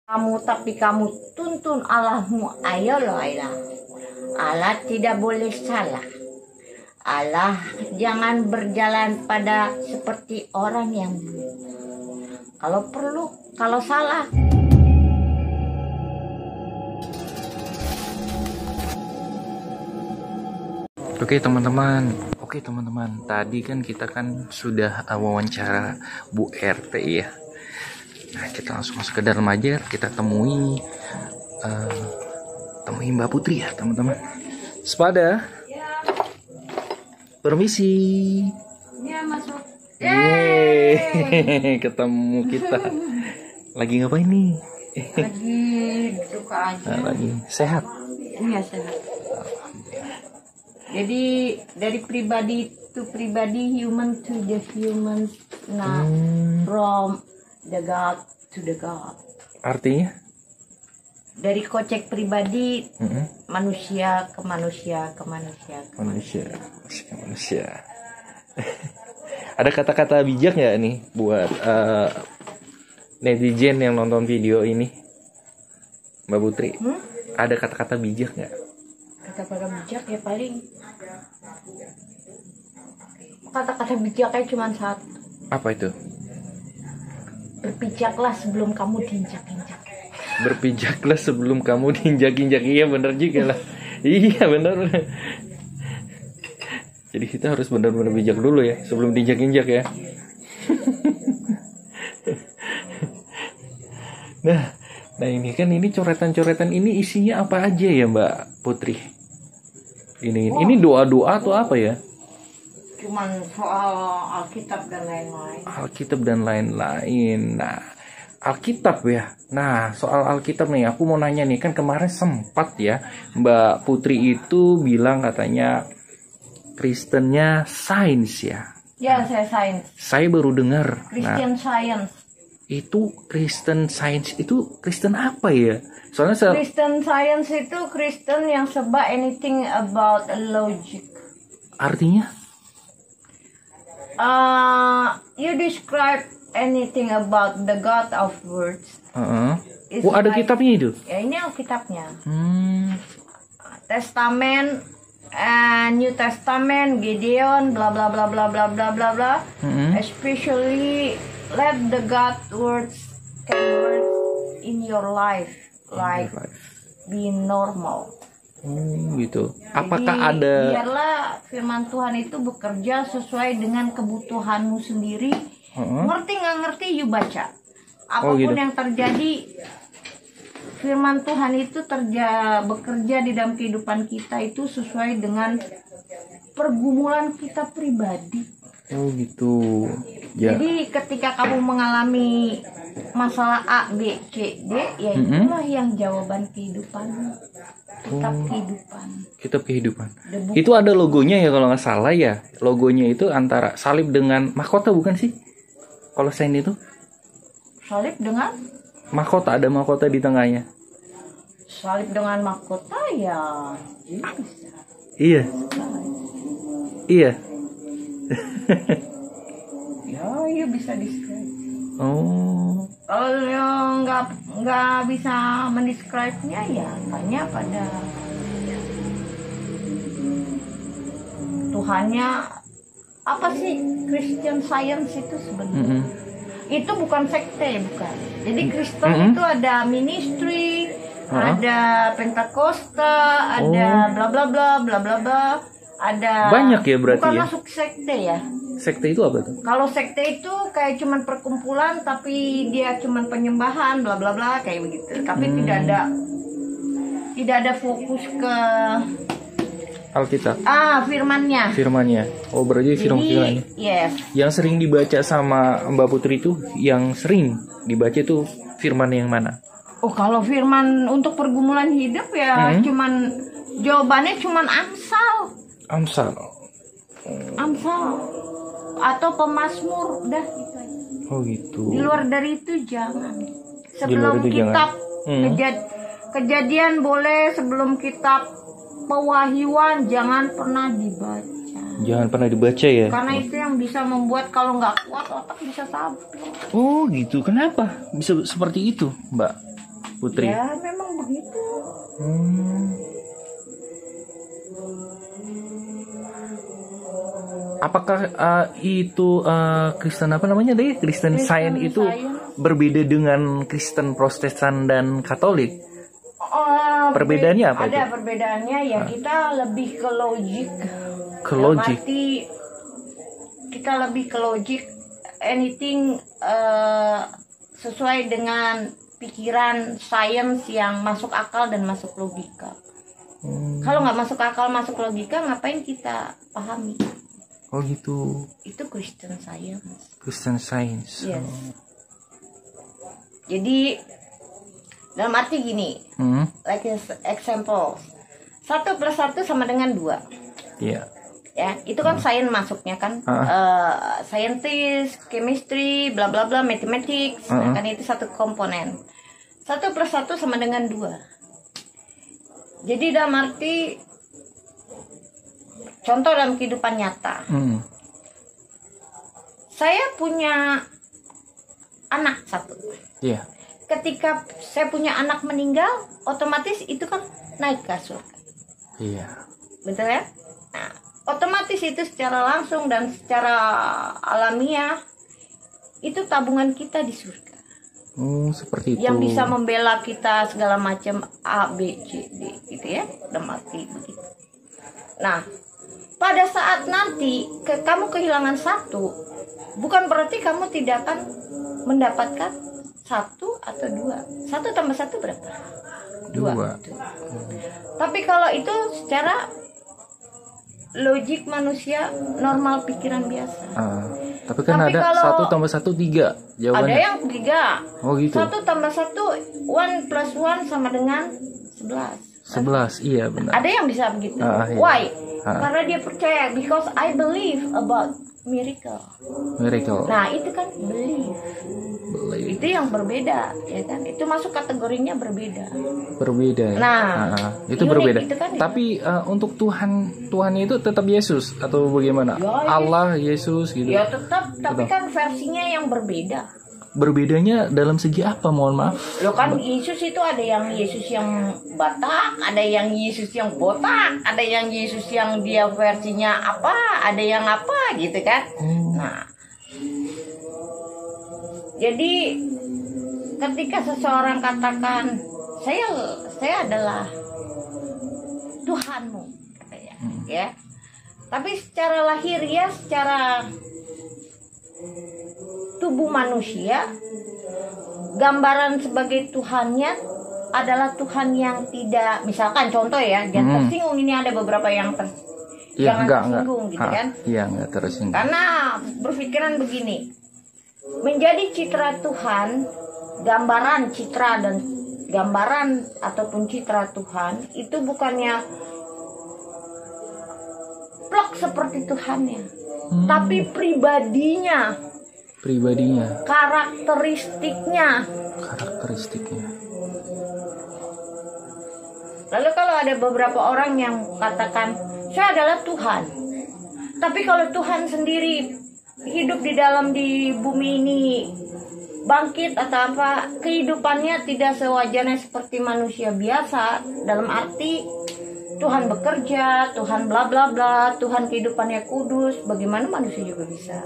Kamu tapi kamu tuntun Allahmu, ayolah. Allah tidak boleh salah. Allah jangan berjalan pada seperti orang yang buruk. Kalau perlu, kalau salah. Oke teman-teman, tadi kan kita sudah wawancara Bu RT ya. Nah, kita langsung masuk ke dalam aja, kita temui Mbak Putri ya teman-teman. Sepada, permisi. Ya, masuk. Yeay, ketemu kita. Lagi ngapain nih? Lagi duduk aja. Lagi sehat? Iya, sehat. Jadi dari pribadi to pribadi, human to the human, nah from the God to the God. Artinya? Dari kocek pribadi, manusia ke manusia ke manusia ke manusia. Ada kata-kata bijak nggak nih buat netizen yang nonton video ini, Mbak Putri? Ada kata-kata bijak nggak? Kata-kata bijak ya paling kata-kata bijaknya cuma satu. Apa itu? Berpijaklah sebelum kamu diinjak-injak. Berpijaklah sebelum kamu diinjak-injak. Iya benar juga lah. Iya benar. Jadi kita harus benar-benar bijak dulu ya sebelum diinjak-injak ya. Nah ini coretan-coretan ini isinya apa aja ya Mbak Putri? Ini doa-doa atau apa ya? Cuman soal Alkitab dan lain-lain. Alkitab dan lain-lain. Nah, Alkitab ya. Nah, soal Alkitab nih, aku mau nanya nih, kan kemarin sempat ya Mbak Putri itu bilang katanya Kristennya sains ya. Ya, saya sains. Saya baru dengar. Christian Science. Itu Kristen Science itu Kristen apa ya? Soalnya Christian Science itu Kristen yang serba anything about logic. Artinya? You describe anything about the God of words. Ada kitabnya itu? Ya, ini Alkitabnya. Testament, New Testament, Gideon, bla bla bla bla bla bla bla bla. Especially let the God words can work in your life, like be normal. Gitu. Apakah Jadi, ada? Biarlah firman Tuhan itu bekerja sesuai dengan kebutuhanmu sendiri. Ngerti nggak ngerti, you baca. Apapun yang terjadi, firman Tuhan itu bekerja di dalam kehidupan kita itu sesuai dengan pergumulan kita pribadi. Oh gitu. Ya. Jadi ketika kamu mengalami masalah A, B, C, D, ya itulah yang jawaban kehidupanmu. Kitab kehidupan. Itu ada logonya ya kalau nggak salah ya. Logonya itu antara salib dengan mahkota bukan sih? Kalau sain itu? Salib dengan? Mahkota, ada mahkota di tengahnya. Salib dengan mahkota ya. Iya. Iya. Ya bisa describe. Oh. Kalau nggak bisa mendescribe-nya ya hanya pada Tuhannya. Apa sih Christian Science itu sebenarnya? Itu bukan sekte, bukan. Jadi Kristen itu ada ministry, ada Pentakosta, ada bla bla bla bla bla bla. Ada banyak ya berarti bukan ya? Masuk sekte ya. Sekte itu apa tuh? Kalau sekte itu kayak cuman perkumpulan tapi dia cuman penyembahan bla bla bla kayak begitu. Tapi tidak ada fokus ke Alkitab. Firmannya. Oh, berarti firman-firmannya. Yes. Yang sering dibaca sama Mbak Putri itu, yang sering dibaca itu firman yang mana? Oh, kalau firman untuk pergumulan hidup ya cuman jawabannya cuman Amsal atau Pemazmur, udah gitu aja. Oh gitu. Di luar dari itu jangan. Sebelum kitab Kejadian boleh, sebelum kitab Pewahyuan jangan pernah dibaca. Jangan pernah dibaca ya. Karena itu yang bisa membuat kalau nggak kuat otak bisa sablon. Oh gitu. Kenapa bisa seperti itu, Mbak? Putri? Ya memang begitu. Apakah itu Kristen apa namanya deh? Kristen Science itu berbeda dengan Kristen Protestan dan Katolik? Perbedaannya apa itu? Ada perbedaannya ya, kita lebih ke logik. Ke logik. Berarti kita lebih ke logik, anything sesuai dengan pikiran sains yang masuk akal dan masuk logika. Kalau nggak masuk akal, masuk logika, ngapain kita pahami? Oh gitu. Itu Christian Science. Kristen Science. Yes. Jadi dalam arti gini, like example, 1 + 1 sama dengan 2. Iya. Ya, itu kan sains masuknya kan, scientist, chemistry, bla bla bla, mathematics, kan itu satu komponen. 1 + 1 sama dengan 2. Jadi dalam arti, contoh dalam kehidupan nyata, saya punya anak 1. Iya. Ketika saya punya anak meninggal, otomatis itu kan naik ke surga. Iya. Betul ya? Nah, otomatis itu secara langsung dan secara alamiah itu tabungan kita di surga. Seperti itu. Yang bisa membela kita segala macam A, B, C, D gitu ya. Dalam arti begitu. Nah, pada saat nanti kamu kehilangan 1, bukan berarti kamu tidak akan mendapatkan 1 atau 2. 1 + 1 berapa? 2. Tapi kalau itu secara logik manusia normal, pikiran biasa. Tapi kan ada 1 + 1 3 jawabannya. Ada yang 3. Oh gitu. 1 + 1, 1 + 1 sama dengan 11. 11, iya benar. Ada yang bisa begitu. Iya. Why? Karena dia percaya, because I believe about miracle. Nah, itu kan belief. Itu yang berbeda, ya kan? Itu masuk kategorinya berbeda. Berbeda. Nah, itu berbeda. Itu kan, tapi untuk Tuhan itu tetap Yesus atau bagaimana? Ya, Allah, Yesus gitu. Ya tetap, tapi kan versinya yang berbeda. Berbedanya dalam segi apa, mohon maaf? Lo kan Yesus itu ada yang Yesus yang Batak, ada yang Yesus yang botak, ada yang Yesus yang dia versinya apa, ada yang apa gitu kan. Nah, jadi ketika seseorang katakan saya adalah Tuhanmu, katanya, ya. Tapi secara lahiriah, secara tubuh manusia, gambaran sebagai Tuhannya adalah Tuhan yang tidak, misalkan contoh ya, jangan tersinggung, ini ada beberapa yang jangan tersinggung gitu kan. Iya, enggak tersinggung. Karena berpikiran begini, menjadi citra Tuhan, gambaran citra dan gambaran ataupun citra Tuhan itu bukannya plek seperti Tuhannya, tapi pribadinya, karakteristiknya. Lalu kalau ada beberapa orang yang katakan saya adalah Tuhan, tapi kalau Tuhan sendiri hidup di bumi ini, bangkit atau apa, kehidupannya tidak sewajarnya seperti manusia biasa, dalam arti Tuhan bekerja, Tuhan bla bla bla, Tuhan kehidupannya kudus, bagaimana manusia juga bisa?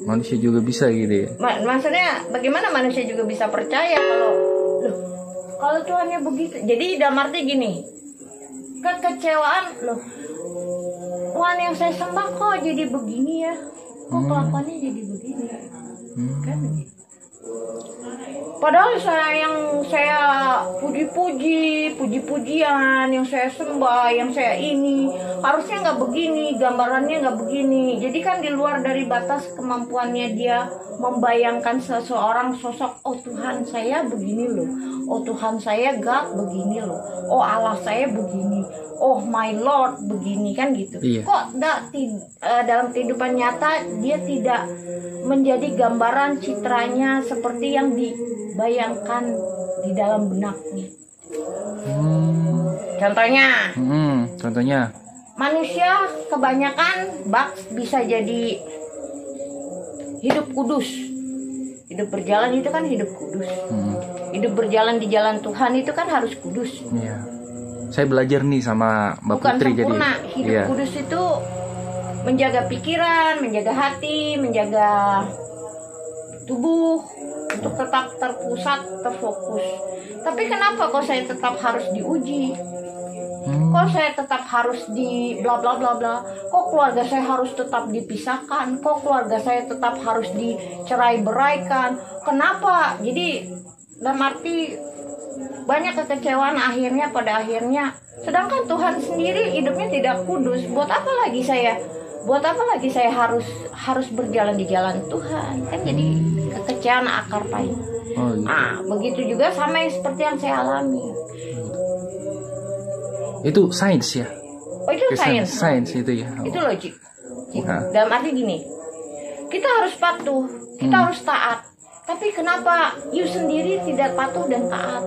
Manusia juga bisa gitu ya? Maksudnya bagaimana manusia juga bisa percaya kalau Tuhannya begitu? Jadi dalam arti gini, kekecewaan Tuhan yang saya sembah kok jadi begini ya, kok kelakuannya jadi begini, kan? Padahal saya puji-pujian, yang saya sembah, yang saya ini harusnya nggak begini, gambarannya nggak begini. Jadi kan di luar dari batas kemampuannya dia membayangkan seseorang sosok, oh Tuhan saya begini loh, oh Tuhan saya God begini loh, oh Allah saya begini, oh my Lord begini, kan gitu. Iya. Kok dalam kehidupan nyata dia tidak menjadi gambaran citranya seperti yang dibayangkan di dalam benaknya. Contohnya manusia kebanyakan bisa jadi hidup kudus, hidup berjalan itu kan hidup kudus. Hidup berjalan di jalan Tuhan itu kan harus kudus. Iya. Saya belajar nih sama Mbak Bukan Putri sempurna. jadi. Hidup Iya. kudus itu menjaga pikiran, menjaga hati, menjaga tubuh untuk tetap terpusat, terfokus. Tapi kenapa kok saya tetap harus diuji? Kok saya tetap harus di bla bla bla bla? Kok keluarga saya harus tetap dipisahkan? Kok keluarga saya tetap harus dicerai-beraikan? Kenapa? Jadi dalam arti banyak kekecewaan akhirnya pada akhirnya. Sedangkan Tuhan sendiri hidupnya tidak kudus. Buat apa lagi saya harus berjalan di jalan Tuhan? Kan jadi kekecewaan akar pahit. Oh, gitu. Begitu juga sama yang seperti yang saya alami. Itu sains ya? Oh, itu sains. Sains itu ya. Itu logik. Nah. Dalam arti gini, kita harus patuh, kita harus taat. Tapi kenapa you sendiri tidak patuh dan taat?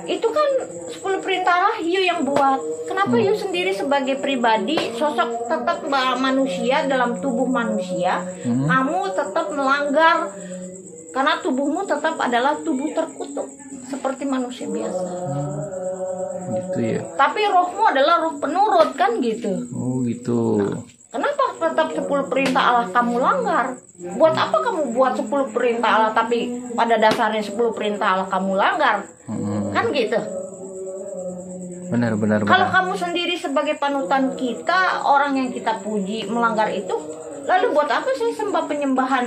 Itu kan 10 perintah Allah you yang buat. Kenapa you sendiri sebagai pribadi, sosok tetap manusia dalam tubuh manusia, kamu tetap melanggar karena tubuhmu tetap adalah tubuh terkutuk seperti manusia biasa. Gitu ya. Tapi rohmu adalah roh penurut kan gitu. Oh gitu. Kenapa tetap 10 perintah Allah kamu langgar? Buat apa kamu buat 10 perintah Allah tapi pada dasarnya 10 perintah Allah kamu langgar? Kan gitu. Benar. Kalau kamu sendiri sebagai panutan kita, orang yang kita puji melanggar itu, lalu buat apa sih sembah penyembahan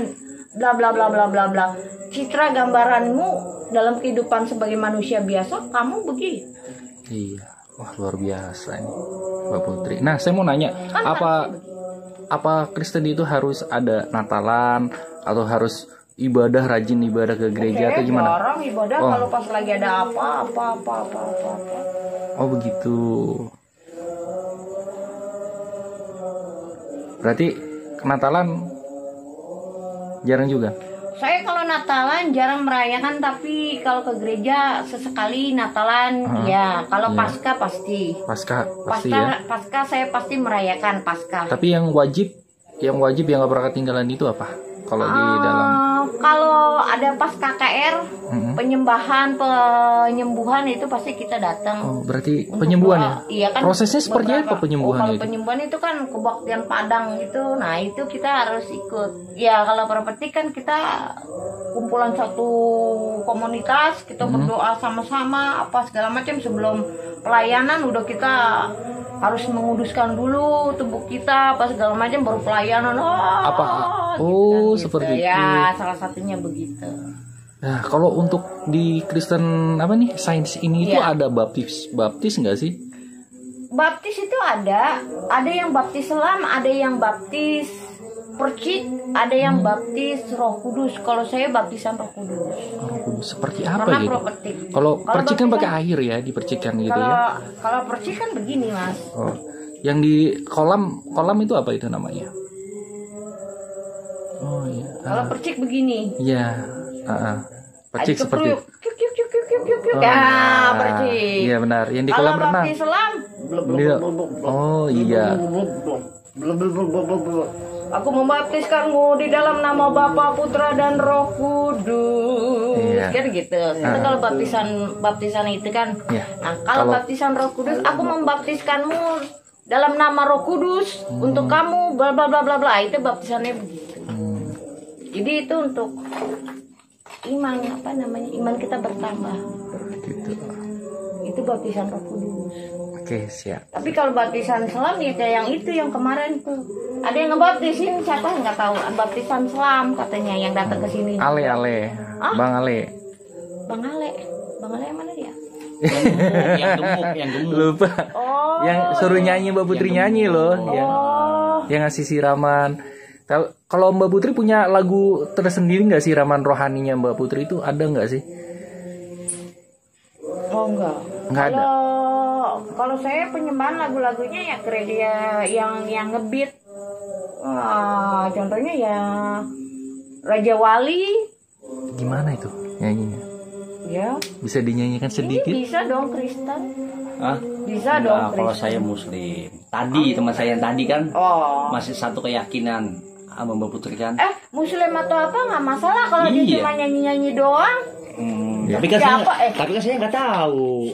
bla bla bla bla bla bla? Citra gambaranmu dalam kehidupan sebagai manusia biasa kamu begitu. Iya. Wah, luar biasa ini Mbak Putri. Nah, saya mau nanya, apa Kristen itu harus ada Natalan atau harus rajin ibadah ke gereja atau gimana? Orang ibadah kalau pas lagi ada apa. Oh, begitu. Berarti Natalan jarang juga? Saya kalau Natalan jarang merayakan, tapi kalau ke gereja sesekali Natalan ya. Kalau Paskah pasti. Paskah ya. Paskah saya pasti merayakan Paskah. Tapi yang wajib yang nggak pernah ketinggalan itu apa? Kalau di dalam kalau ada pas KKR penyembuhan itu pasti kita datang. Oh, berarti penyembuhan ya? Iya kan. Prosesnya seperti apa penyembuhan kalau itu? penyembuhan itu kan kebaktian Padang gitu. Nah, itu kita harus ikut. Ya, kalau propeti kan kita kumpulan satu komunitas, kita berdoa sama-sama apa segala macam sebelum pelayanan udah kita harus menguduskan dulu tubuh kita apa segala macam baru pelayanan. Oh, seperti itu. Ya, salah satunya begitu. Nah, kalau untuk di Kristen sains ini itu ada baptis nggak sih? Baptis itu ada yang baptis selam, ada yang baptis percik, ada yang baptis Roh Kudus. Kalau saya baptisan Roh Kudus. Roh Kudus seperti apa Karena gitu? profetik. Kalau percik kan pakai air ya, dipercikkan gitu ya. Kalau percik kan begini, Mas. Oh. Yang di kolam itu apa itu namanya? Oh iya. Kalau percik begini. Iya. Percik seperti itu. Percik. Iya benar. Yang di kolam renang. Baptis selam. Oh iya. Aku membaptiskanmu di dalam nama Bapa, Putra dan Roh Kudus. Iya. Kan gitu. Itu kalau baptisan itu kan. Iya. Nah, kalau baptisan Roh Kudus, aku membaptiskanmu dalam nama Roh Kudus untuk kamu bla bla bla bla bla. Itu baptisannya begitu. Jadi itu untuk iman iman kita bertambah. Gitu. Itu baptisan Roh Kudus. Oke, siap. Tapi kalau baptisan selam ya kayak yang itu yang kemarin tuh. Ada yang ngebaptisin siapa nggak tahu. Baptisan selam katanya yang datang ke sini. Ale. Bang Ale. Bang Ale yang mana dia? yang gemuk. Lupa. Oh. Yang suruh nyanyi Mbak Putri nyanyi loh, yang ngasih siraman. Kalau Mbak Putri punya lagu tersendiri nggak siraman rohaninya Mbak Putri itu ada nggak sih? Oh enggak. Nggak ada. Kalau saya penyembahan lagu-lagunya ya gereja yang ngebeat. Contohnya ya Raja Wali. Gimana itu nyanyinya? Ya. Bisa dinyanyikan sedikit? Ini bisa dong Kristen. Hah? Bisa dong Kristen. Kalau saya Muslim. Tadi teman saya yang tadi kan masih satu keyakinan sama Mbak Putri kan. Muslim atau apa nggak masalah kalau dia Iya. cuma nyanyi-nyanyi doang. Tapi kan Siapa, saya nggak tahu.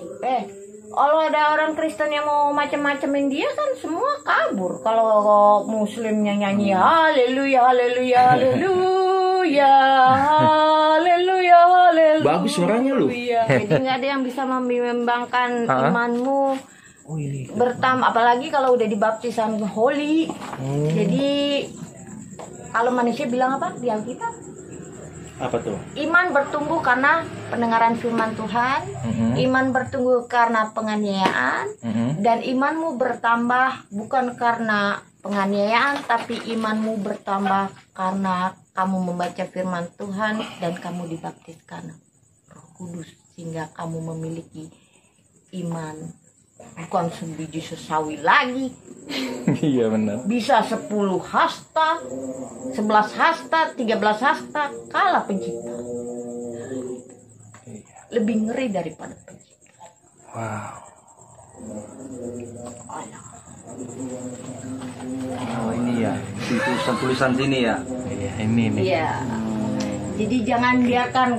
Kalau ada orang Kristen yang mau macam-macamin dia kan semua kabur. Kalau Muslimnya nyanyi haleluya, haleluya, haleluya, haleluya, haleluya. Bagus suaranya lu. Jadi nggak ada yang bisa membimbangkan imanmu. Apalagi kalau udah dibaptisan holy. Jadi kalau manusia bilang apa di Alkitab? Apa tuh? Iman bertumbuh karena pendengaran firman Tuhan, iman bertumbuh karena penganiayaan, dan imanmu bertambah bukan karena penganiayaan, tapi imanmu bertambah karena kamu membaca firman Tuhan dan kamu dibaptiskan Roh Kudus, sehingga kamu memiliki iman bukan sebiji sesawi lagi. Iya benar. Bisa 10 hasta, 11 hasta, 13 hasta, kalah pencipta. Lebih ngeri daripada pencipta. Wow. Oh ini ya, tulisan sini ya. Iya ini nih. Iya. Jadi jangan biarkan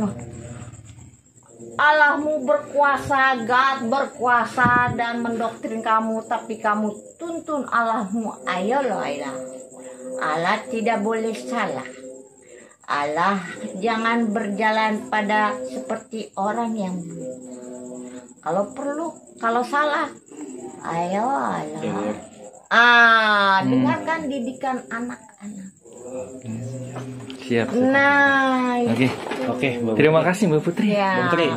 Allahmu berkuasa, God berkuasa dan mendoktrin kamu, tapi kamu tuntun Allahmu. Ayolah Allah. Allah tidak boleh salah. Allah jangan berjalan pada seperti orang yang kalau perlu, kalau salah, ayo Allah. Dengarkan didikan anak-anak. Siap. Nah, Oke. Terima kasih Mbak Putri. ya. Bang Tri.